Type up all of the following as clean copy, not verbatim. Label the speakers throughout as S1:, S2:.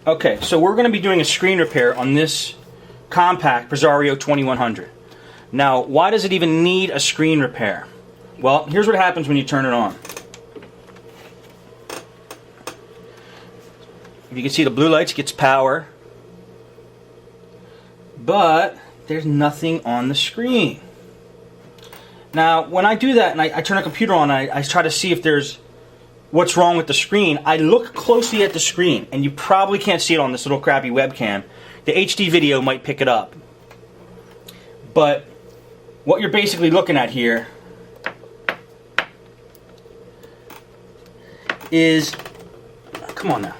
S1: Okay, so we're going to be doing a screen repair on this Compaq Presario 2100. Now, why does it even need a screen repair? Well, here's what happens when you turn it on. If you can see, the blue lights gets power, but there's nothing on the screen. Now, when I do that and I turn a computer on, I try to see if there's what's wrong with the screen. I look closely at the screen, and you probably can't see it on this little crappy webcam. The HD video might pick it up. But what you're basically looking at here is, come on now,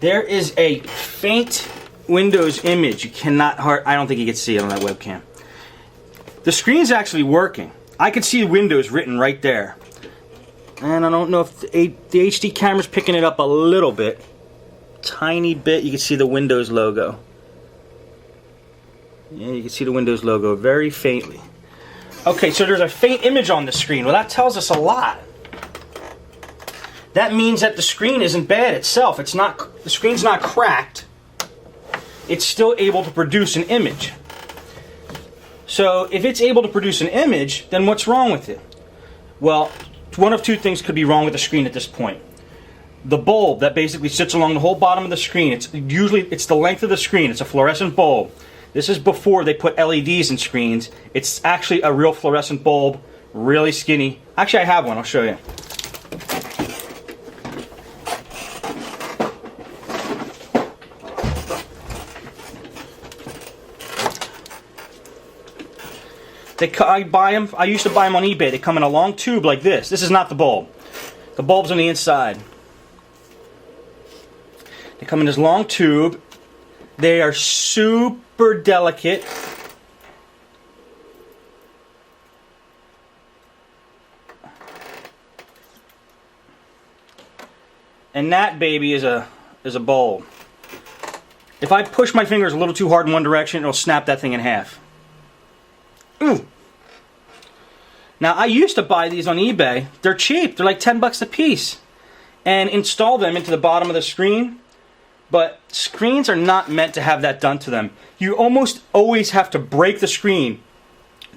S1: there is a faint Windows image. You cannot, I don't think you can see it on that webcam. The screen's actually working. I can see Windows written right there. And I don't know if the HD camera's picking it up a little bit. Tiny bit. You can see the Windows logo. Yeah, you can see the Windows logo very faintly. Okay, so there's a faint image on the screen. Well, that tells us a lot. That means that the screen isn't bad itself. It's not, the screen's not cracked. It's still able to produce an image. So if it's able to produce an image, then what's wrong with it? Well, one of two things could be wrong with the screen at this point. The bulb that basically sits along the whole bottom of the screen, it's the length of the screen. It's a fluorescent bulb. This is before they put LEDs in screens. It's actually a real fluorescent bulb, really skinny. Actually, I have one. I'll show you. I used to buy them on eBay. They come in a long tube like this. This is not the bulb. The bulb's on the inside. They come in this long tube. They are super delicate. And that baby is a bulb. If I push my fingers a little too hard in one direction, it'll snap that thing in half. Ooh. Now, I used to buy these on eBay. They're cheap. They're like 10 bucks a piece. And install them into the bottom of the screen. But screens are not meant to have that done to them. You almost always have to break the screen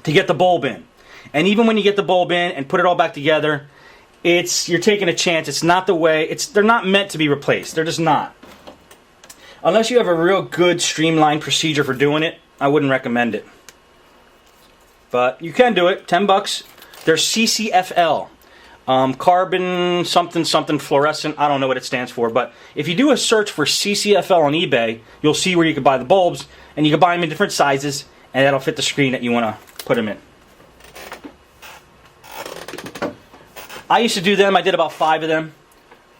S1: to get the bulb in. And even when you get the bulb in and put it all back together, you're taking a chance. It's not the way. They're not meant to be replaced. They're just not. Unless you have a real good streamlined procedure for doing it, I wouldn't recommend it. But you can do it. 10 bucks. They're CCFL. Carbon something something fluorescent. I don't know what it stands for. But if you do a search for CCFL on eBay, you'll see where you can buy the bulbs. And you can buy them in different sizes. And that'll fit the screen that you want to put them in. I used to do them. I did about 5 of them.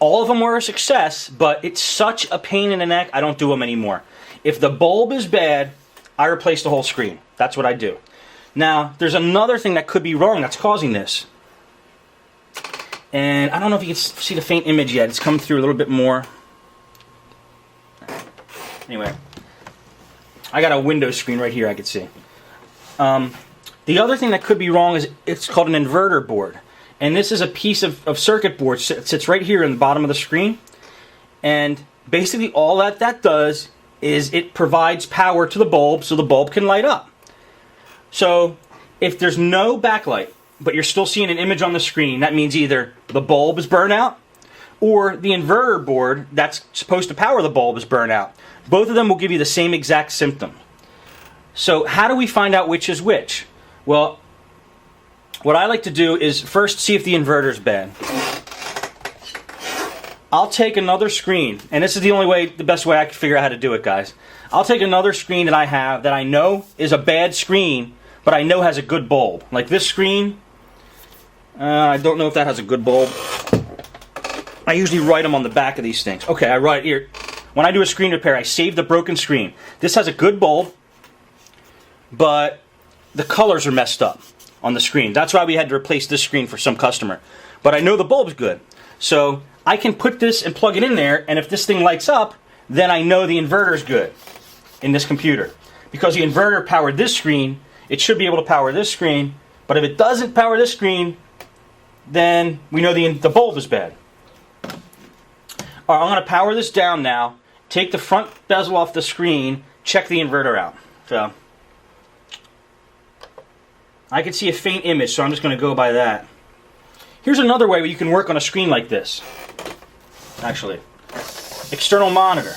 S1: All of them were a success. But it's such a pain in the neck, I don't do them anymore. If the bulb is bad, I replace the whole screen. That's what I do. Now, there's another thing that could be wrong that's causing this. And I don't know if you can see the faint image yet. It's coming through a little bit more. Anyway, I got a Windows screen right here I can see. The other thing that could be wrong is it's called an inverter board. And this is a piece of circuit board that sits right here in the bottom of the screen. And basically all that does is it provides power to the bulb so the bulb can light up. So, if there's no backlight, but you're still seeing an image on the screen, that means either the bulb is burnt out, or the inverter board that's supposed to power the bulb is burnt out. Both of them will give you the same exact symptom. So, how do we find out which is which? Well, what I like to do is first see if the inverter's bad. I'll take another screen, and this is the best way I can figure out how to do it, guys. I'll take another screen that I have that I know is a bad screen, but I know has a good bulb. Like this screen, I don't know if that has a good bulb. I usually write them on the back of these things. Okay, I write here. When I do a screen repair, I save the broken screen. This has a good bulb, but the colors are messed up on the screen. That's why we had to replace this screen for some customer. But I know the bulb's good. So I can put this and plug it in there, and if this thing lights up, then I know the inverter's good in this computer. Because the inverter powered this screen, it should be able to power this screen, but if it doesn't power this screen, then we know the bulb is bad. All right, I'm going to power this down now, take the front bezel off the screen, check the inverter out. So I can see a faint image, so I'm just going to go by that. Here's another way where you can work on a screen like this. Actually, external monitor.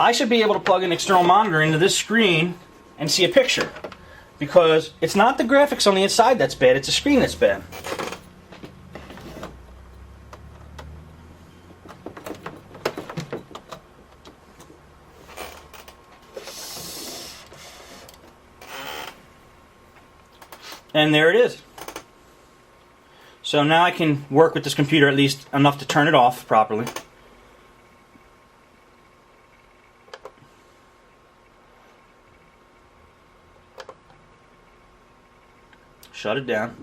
S1: I should be able to plug an external monitor into this screen and see a picture, because it's not the graphics on the inside that's bad, it's the screen that's bad. And there it is. So now I can work with this computer at least enough to turn it off properly. Shut it down.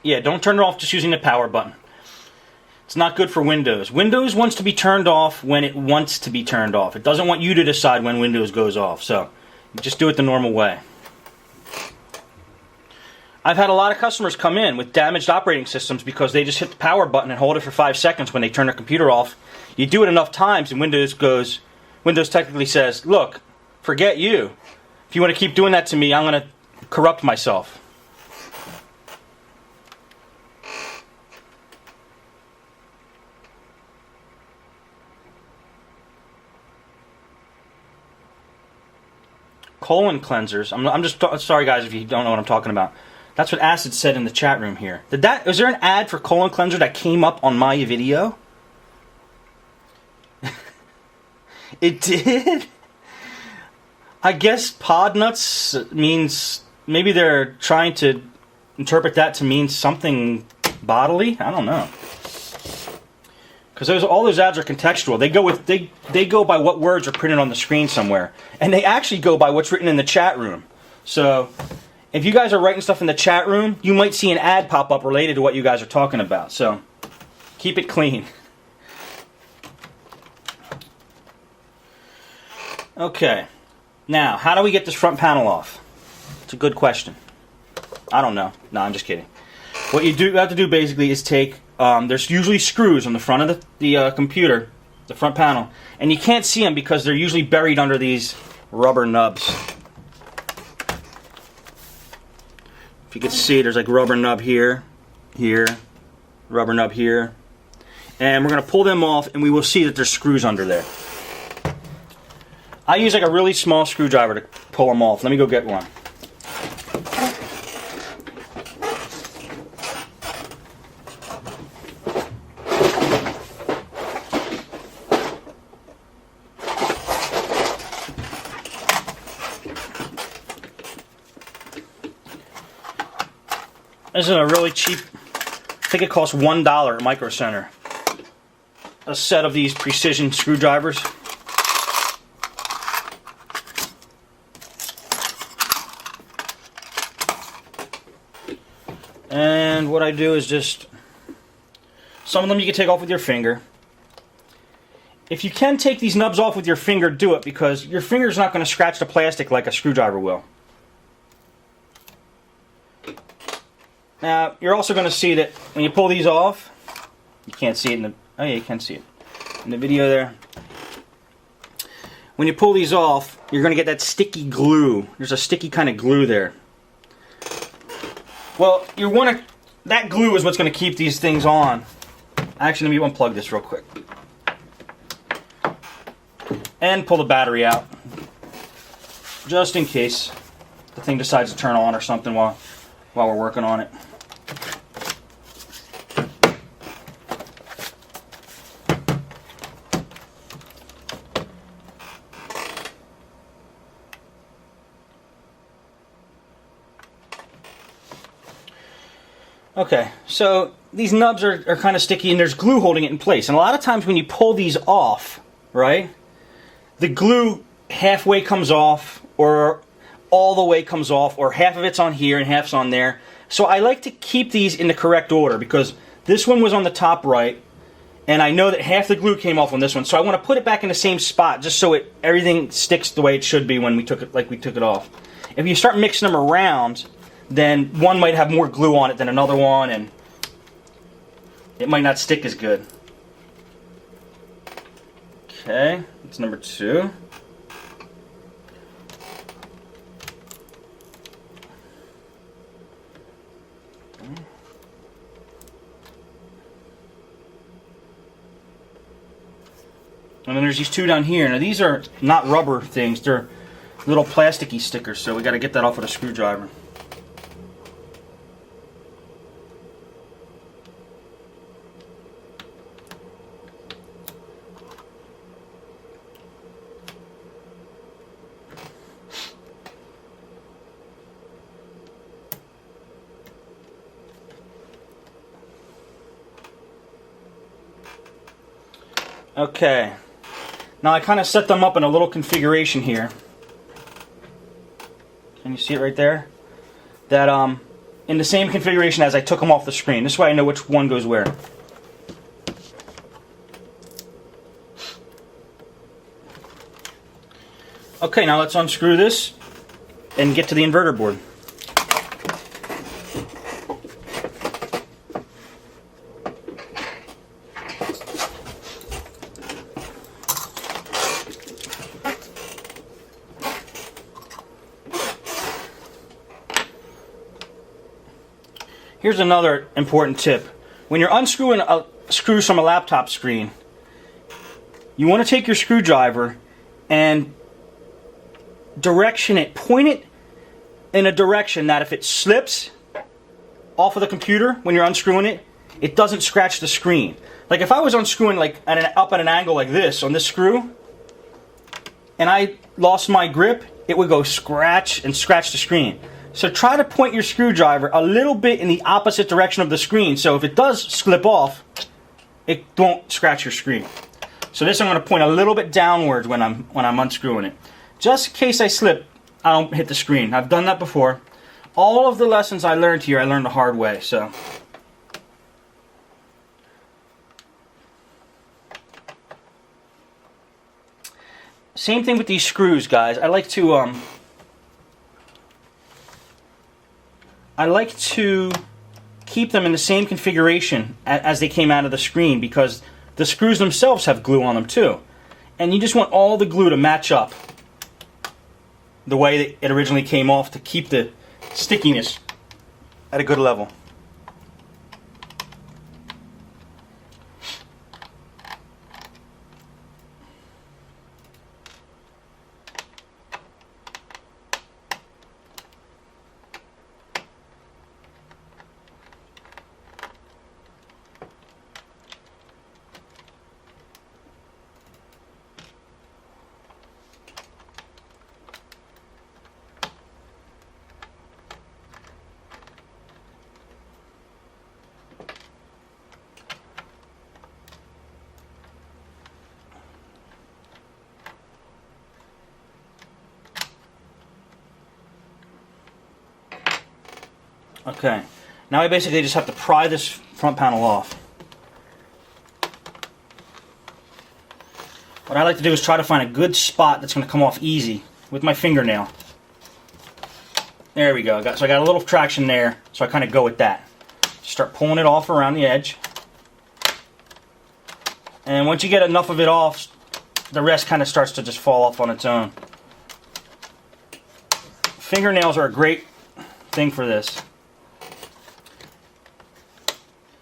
S1: Yeah, don't turn it off just using the power button. It's not good for Windows. Windows wants to be turned off when it wants to be turned off. It doesn't want you to decide when Windows goes off. So just do it the normal way. I've had a lot of customers come in with damaged operating systems because they just hit the power button and hold it for 5 seconds when they turn their computer off. You do it enough times and Windows technically says, look, forget you. If you want to keep doing that to me, I'm going to corrupt myself. Colon cleansers. I'm just sorry guys if you don't know what I'm talking about. That's what Acid said in the chat room here. Was there an ad for colon cleanser that came up on my video? It did? I guess Podnutz means, maybe they're trying to interpret that to mean something bodily? I don't know. Because all those ads are contextual. They go by what words are printed on the screen somewhere. And they actually go by what's written in the chat room. So if you guys are writing stuff in the chat room, you might see an ad pop up related to what you guys are talking about. So keep it clean. Okay. Now, how do we get this front panel off? It's a good question. I don't know. No, I'm just kidding. What you have to do basically is take, there's usually screws on the front of the computer, the front panel, and you can't see them because they're usually buried under these rubber nubs. If you can see, there's like rubber nub here, rubber nub here, and we're going to pull them off and we will see that there's screws under there. I use like a really small screwdriver to pull them off. Let me go get one. This is a really cheap, I think it costs $1 at Micro Center. A set of these precision screwdrivers. And what I do is just, some of them you can take off with your finger. If you can take these nubs off with your finger, do it, because your finger's not going to scratch the plastic like a screwdriver will. Now, you're also going to see that when you pull these off, you can't see it in the, oh yeah, you can see it in the video there. When you pull these off, you're going to get that sticky glue. There's a sticky kind of glue there. Well, that glue is what's going to keep these things on. Actually, let me unplug this real quick. And pull the battery out. Just in case the thing decides to turn on or something while we're working on it. Okay, so these nubs are kind of sticky and there's glue holding it in place. And a lot of times when you pull these off, right, the glue halfway comes off, or all the way comes off, or half of it's on here and half's on there. So I like to keep these in the correct order, because this one was on the top right, and I know that half the glue came off on this one, so I want to put it back in the same spot just so everything sticks the way it should be when we took it off. If you start mixing them around, then one might have more glue on it than another one, and it might not stick as good. Okay, that's number 2. And then there's these 2 down here. Now these are not rubber things, they're little plasticky stickers, so we got to get that off with a screwdriver. Okay. Now I kind of set them up in a little configuration here. Can you see it right there? That in the same configuration as I took them off the screen. This way I know which one goes where. Okay, now let's unscrew this and get to the inverter board. Here's another important tip. When you're unscrewing screws from a laptop screen, you want to take your screwdriver and point it in a direction that if it slips off of the computer when you're unscrewing it, it doesn't scratch the screen. Like if I was unscrewing up at an angle like this on this screw, and I lost my grip, it would go scratch the screen. So try to point your screwdriver a little bit in the opposite direction of the screen, so if it does slip off, it won't scratch your screen. So this I'm going to point a little bit downwards when I'm unscrewing it. Just in case I slip, I don't hit the screen. I've done that before. All of the lessons I learned here, I learned the hard way. So same thing with these screws, guys. I like to keep them in the same configuration as they came out of the screen, because the screws themselves have glue on them too. And you just want all the glue to match up the way that it originally came off to keep the stickiness at a good level. Okay, now I basically just have to pry this front panel off. What I like to do is try to find a good spot that's going to come off easy with my fingernail. There we go. So I got a little traction there, so I kind of go with that. Start pulling it off around the edge. And once you get enough of it off, the rest kind of starts to just fall off on its own. Fingernails are a great thing for this.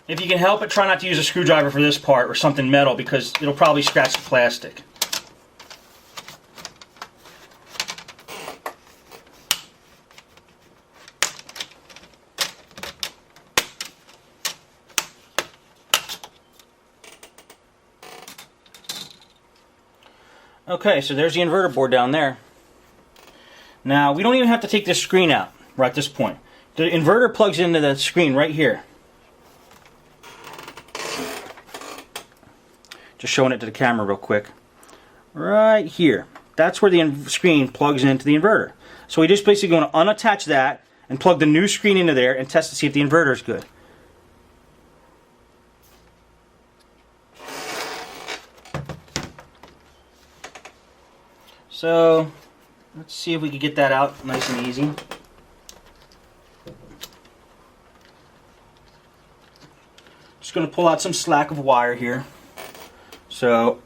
S1: If you can help it, try not to use a screwdriver for this part or something metal, because it'll probably scratch the plastic. Okay, so there's the inverter board down there. Now, we don't even have to take this screen out right at this point. The inverter plugs into the screen right here. Just showing it to the camera real quick. right here. That's where the screen plugs into the inverter. So we just basically going to unattach that and plug the new screen into there and test to see if the inverter is good. So let's see if we can get that out nice and easy. Just going to pull out some slack of wire here. So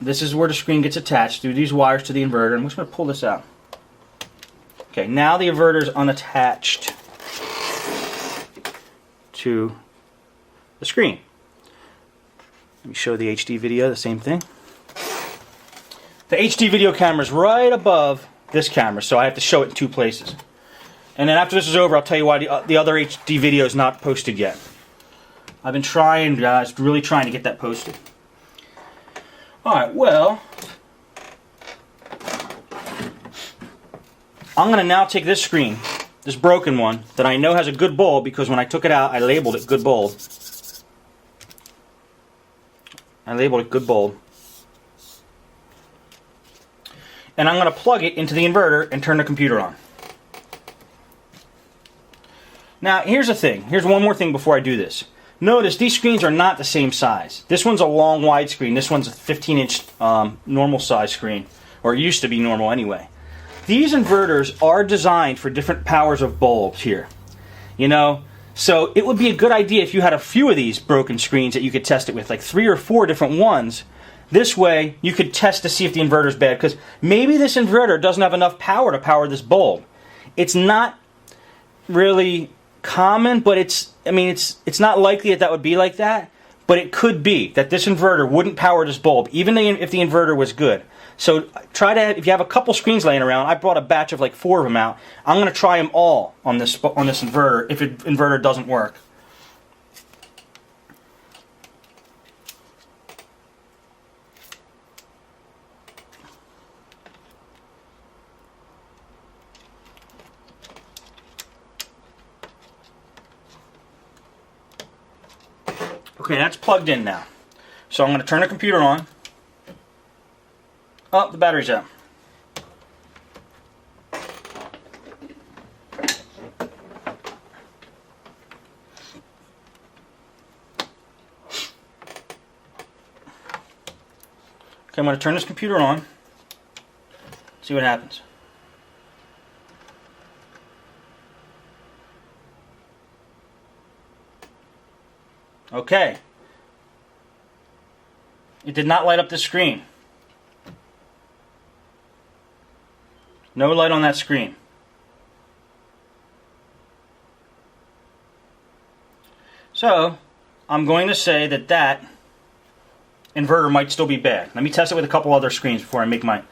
S1: this is where the screen gets attached through these wires to the inverter. I'm just going to pull this out. Okay, now the inverter is unattached to the screen. Let me show the HD video, the same thing. The HD video camera is right above this camera, so I have to show it in two places. And then after this is over, I'll tell you why the other HD video is not posted yet. I've been trying, guys, really trying to get that posted. Alright, well, I'm going to now take this screen, this broken one, that I know has a good bulb, because when I took it out, I labeled it good bulb. I labeled it good bulb. And I'm going to plug it into the inverter and turn the computer on. Now, here's the thing. Here's one more thing before I do this. Notice these screens are not the same size. This one's a long wide screen. This one's a 15-inch normal size screen, or it used to be normal anyway. These inverters are designed for different powers of bulbs here. You know, so it would be a good idea if you had a few of these broken screens that you could test it with, like 3 or 4 different ones. This way, you could test to see if the inverter is bad, because maybe this inverter doesn't have enough power to power this bulb. It's not really common, but it's not likely that would be like that, but it could be that this inverter wouldn't power this bulb, even if the inverter was good. So try to, if you have a couple screens laying around, I brought a batch of like 4 of them out. I'm going to try them all on this inverter if the inverter doesn't work. Okay, that's plugged in now. So I'm going to turn the computer on. Oh, the battery's out. Okay, I'm going to turn this computer on. See what happens. Okay. It did not light up the screen. No light on that screen. So, I'm going to say that inverter might still be bad. Let me test it with a couple other screens before I make my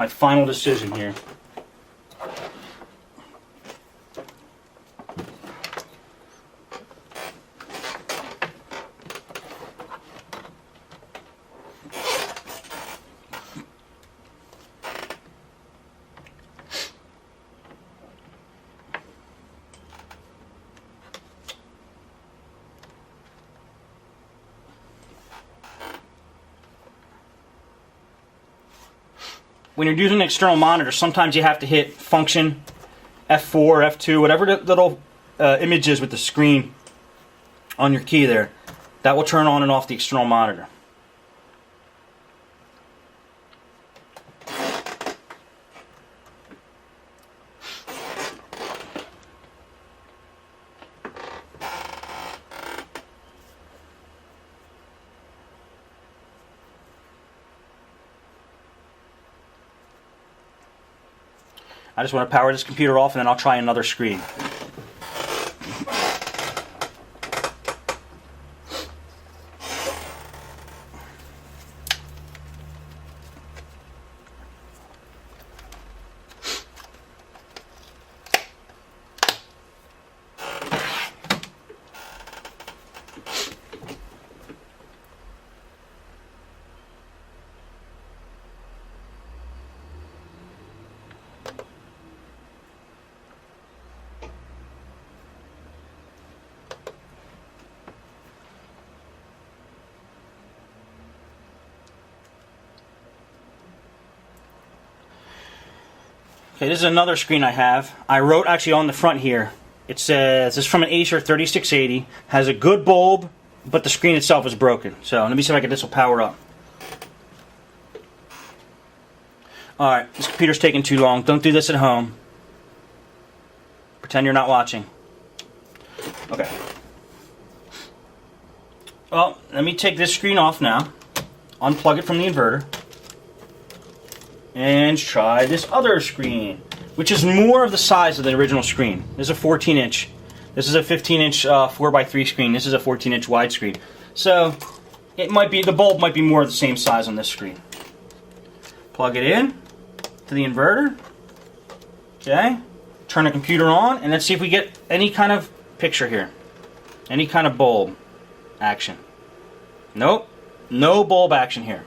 S1: final decision here. When you're using an external monitor, sometimes you have to hit function F4, F2, whatever the little image is with the screen on your key there. That will turn on and off the external monitor. I just want to power this computer off and then I'll try another screen. Okay, this is another screen I have. I wrote actually on the front here. It says, this is from an Acer 3680. Has a good bulb, but the screen itself is broken. So let me see if I can get this will power up. Alright, this computer's taking too long. Don't do this at home. Pretend you're not watching. Okay. Well, let me take this screen off now. Unplug it from the inverter. And try this other screen, which is more of the size of the original screen. This is a 14-inch. This is a 15-inch 4x3 screen. This is a 14-inch widescreen. So it might be, the bulb might be more of the same size on this screen. Plug it in to the inverter. Okay. Turn the computer on, and let's see if we get any kind of picture here. Any kind of bulb action. Nope. No bulb action here.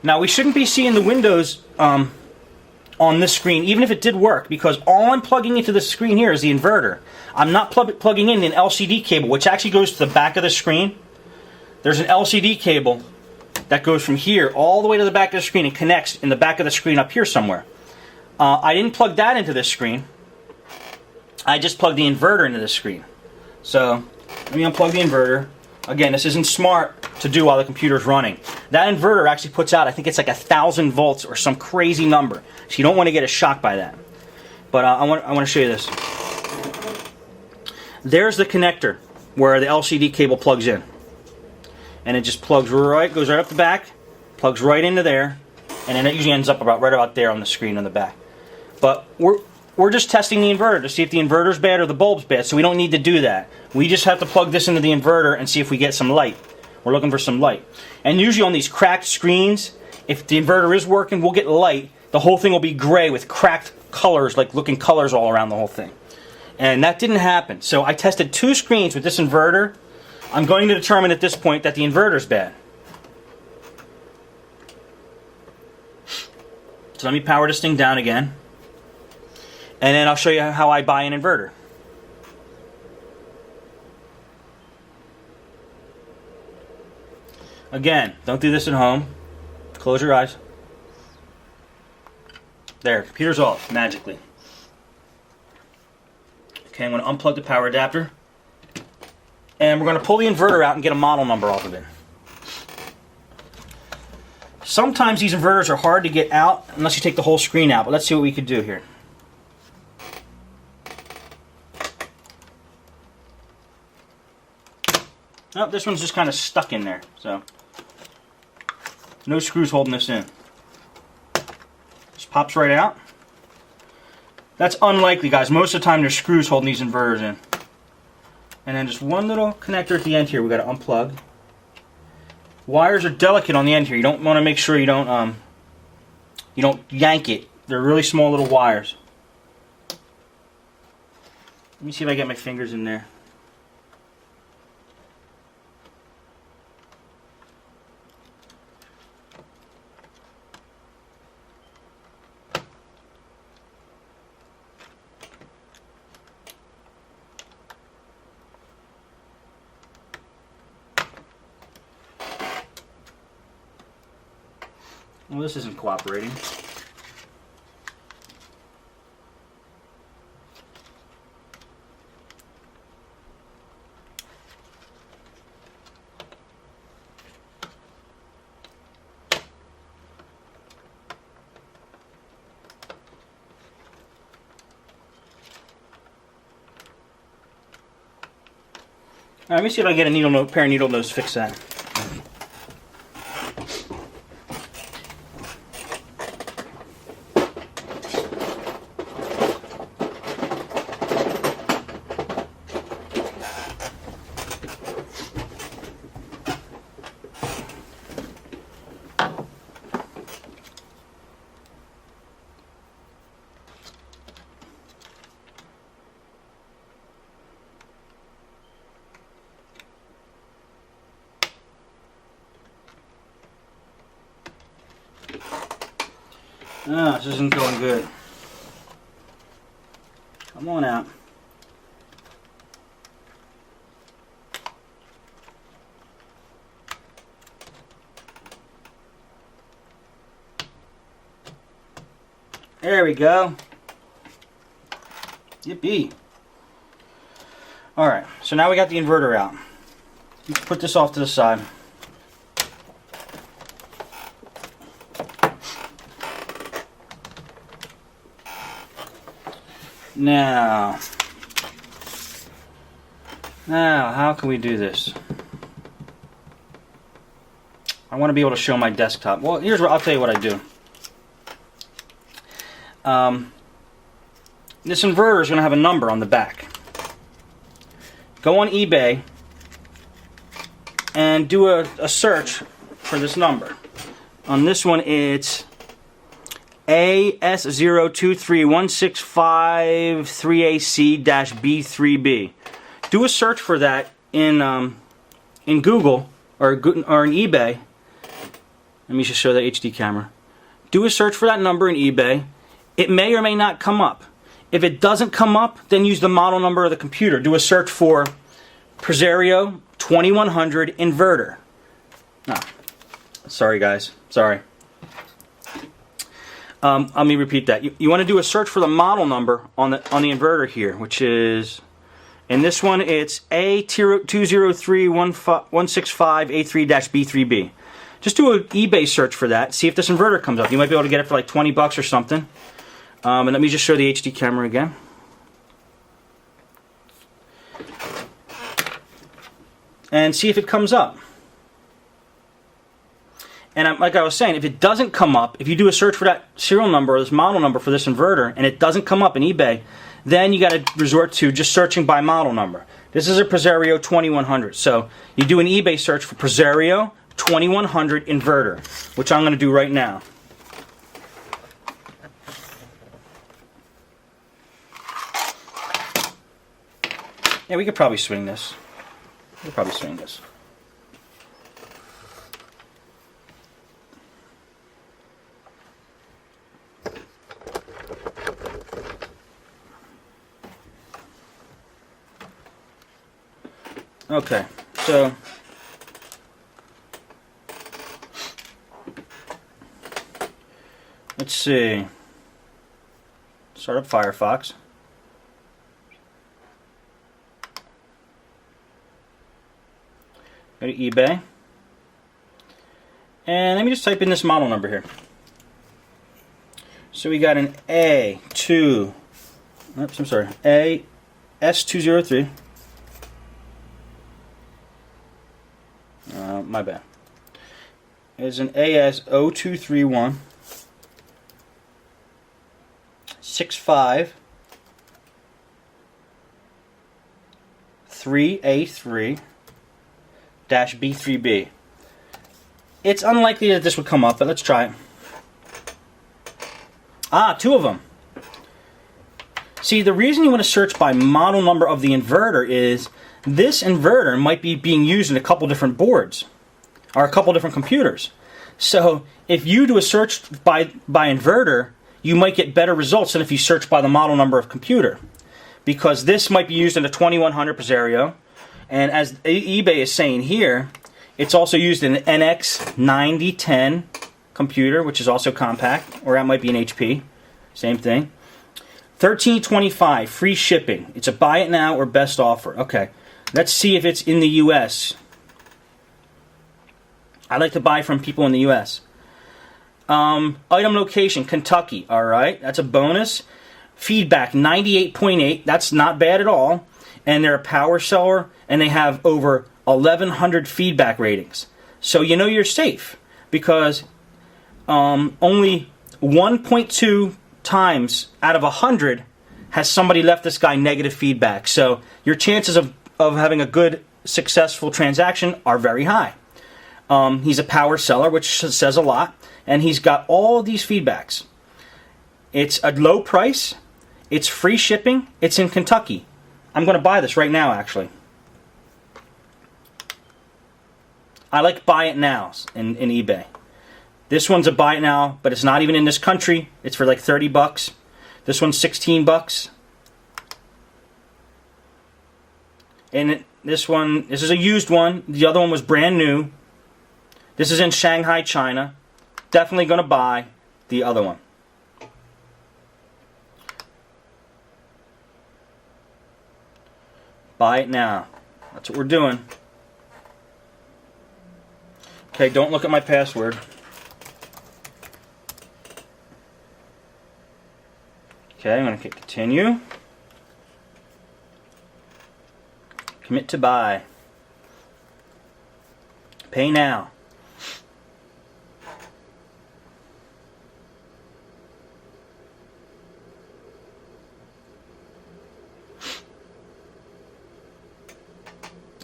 S1: Now, we shouldn't be seeing the windows on this screen, even if it did work, because all I'm plugging into the screen here is the inverter. I'm not plugging in an LCD cable, which actually goes to the back of the screen. There's an LCD cable that goes from here all the way to the back of the screen and connects in the back of the screen up here somewhere. I didn't plug that into this screen. I just plugged the inverter into this screen. So, let me unplug the inverter. Again, this isn't smart to do while the computer's running. That inverter actually puts out, I think it's like 1,000 volts or some crazy number. So you don't want to get a shock by that. But I want to show you this. There's the connector where the LCD cable plugs in. And it just plugs right, goes right up the back, plugs right into there, and then it usually ends up right about there on the screen on the back. But we're just testing the inverter to see if the inverter's bad or the bulb's bad, so we don't need to do that. We just have to plug this into the inverter and see if we get some light. We're looking for some light. And usually on these cracked screens, if the inverter is working, we'll get light. The whole thing will be gray with cracked colors, like looking colors all around the whole thing. And that didn't happen. So I tested 2 screens with this inverter. I'm going to determine at this point that the inverter's bad. So let me power this thing down again. And then I'll show you how I buy an inverter. Again, don't do this at home. Close your eyes. There, computer's off, magically. Okay, I'm going to unplug the power adapter. And we're going to pull the inverter out and get a model number off of it. Sometimes these inverters are hard to get out unless you take the whole screen out, but let's see what we could do here. Oh, this one's just kind of stuck in there, so no screws holding this in. Just pops right out. That's unlikely, guys. Most of the time there's screws holding these inverters in. And then just one little connector at the end here we got to unplug. Wires are delicate on the end here. You don't want to make sure you don't yank it. They're really small little wires. Let me see if I get my fingers in there. Well, this isn't cooperating. All right, let me see if I get a pair of needle nose to fix that. Ah, this isn't going good. Come on out. There we go. Yippee. Alright, so now we got the inverter out. Let's put this off to the side. Now, how can we do this? I want to be able to show my desktop. Well, here's what I'll tell you what I do. This inverter is going to have a number on the back. Go on eBay and do a search for this number. On this one, it's AS023165-3AC-B3B. Do a search for that in Google or in eBay. Let me just show the HD camera. Do a search for that number in eBay. It may or may not come up. If it doesn't come up, then use the model number of the computer. Do a search for Presario 2100 inverter. Oh, sorry guys, sorry. Let me repeat that. You want to do a search for the model number on the inverter here, which is, in this one it's A2031658-3-B3B. Just do an eBay search for that. See if this inverter comes up. You might be able to get it for like 20 bucks or something. And let me just show the HD camera again. And see if it comes up. And like I was saying, if it doesn't come up, if you do a search for that serial number or this model number for this inverter and it doesn't come up in eBay, then you got to resort to just searching by model number. This is a Presario 2100. So you do an eBay search for Presario 2100 inverter, which I'm going to do right now. Yeah, we could probably swing this. Okay, so let's see. Start up Firefox. Go to eBay. And let me just type in this model number here. So we got an A2, oops, I'm sorry, AS203. My bad. It's an AS0231 65 3A3 B3B. It's unlikely that this would come up, but let's try it. Ah, two of them. See, the reason you want to search by model number of the inverter is this inverter might be being used in a couple different boards or a couple different computers. So if you do a search by inverter, you might get better results than if you search by the model number of computer, because this might be used in a 2100 Presario, and as eBay is saying here, it's also used in an NX9010 computer, which is also Compaq, or that might be an HP, same thing. $13.25 free shipping. It's a buy it now or best offer. Okay, let's see if it's in the US. I like to buy from people in the US. Item location, Kentucky. Alright, that's a bonus. Feedback, 98.8. That's not bad at all. And they're a power seller, and they have over 1,100 feedback ratings. So you know you're safe, because only 1.2 times out of 100 has somebody left this guy negative feedback. So your chances of having a good, successful transaction are very high. He's a power seller, which says a lot, and he's got all these feedbacks. It's a low price, it's free shipping, it's in Kentucky. I'm going to buy this right now, actually. I like buy it nows in eBay. This one's a buy it now, but it's not even in this country. It's for like 30 bucks. This one's 16 bucks. And this is a used one. The other one was brand new. This is in Shanghai, China. Definitely going to buy the other one. Buy it now. That's what we're doing. Okay, don't look at my password. Okay, I'm going to hit continue. Commit to buy. Pay now.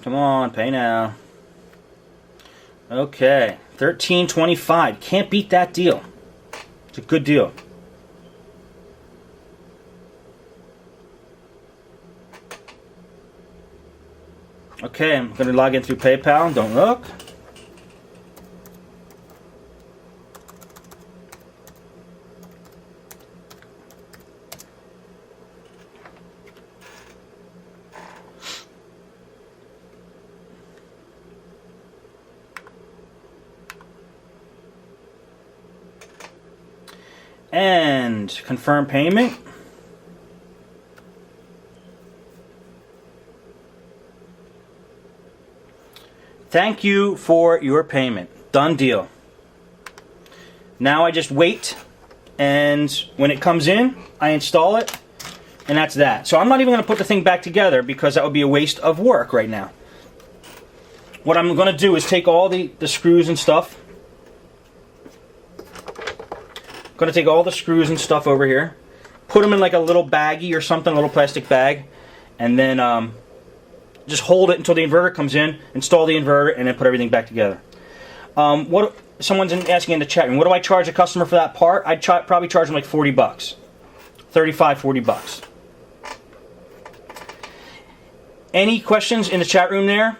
S1: Come on, pay now. Okay, $13.25. Can't beat that deal. It's a good deal. Okay, I'm going to log in through PayPal. Don't look. And confirm payment. Thank you for your payment. Done deal. Now I just wait, and when it comes in, I install it, and that's that. So I'm not even going to put the thing back together because that would be a waste of work right now. What I'm going to do is take all the screws and stuff. I'm going to take all the screws and stuff over here, put them in like a little baggie or something, a little plastic bag, and then just hold it until the inverter comes in, install the inverter, and then put everything back together. Someone's asking in the chat room, what do I charge a customer for that part? I'd probably charge them like 40 bucks. 35, 40 bucks. Any questions in the chat room there?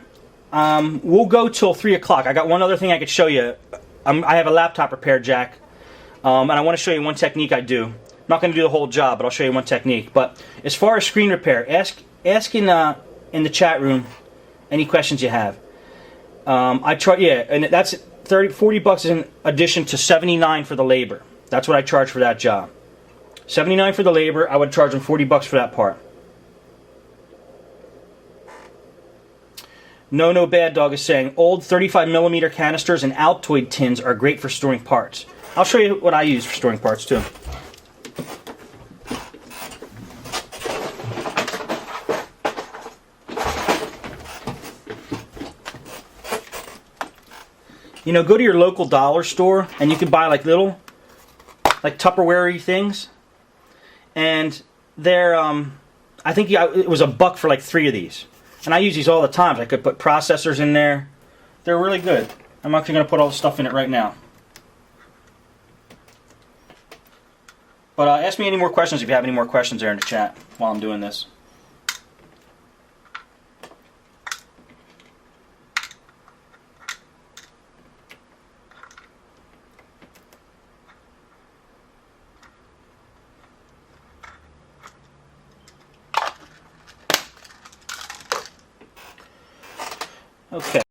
S1: We'll go till 3 o'clock. I got one other thing I could show you. I have a laptop repair jack, and I want to show you one technique I do. I'm not going to do the whole job, but I'll show you one technique. But as far as screen repair, ask in the chat room any questions you have. And that's 40 bucks in addition to 79 for the labor. That's what I charge for that job. 79 for the labor. I would charge them 40 bucks for that part. No Bad Dog is saying old 35mm canisters and Altoid tins are great for storing parts. I'll show you what I use for storing parts too. You know, go to your local dollar store and you can buy like little, like Tupperware-y things. And they're, I think it was $1 for like 3 of these. And I use these all the time. I could put processors in there. They're really good. I'm actually going to put all the stuff in it right now. But ask me any more questions if you have any more questions there in the chat while I'm doing this. Okay.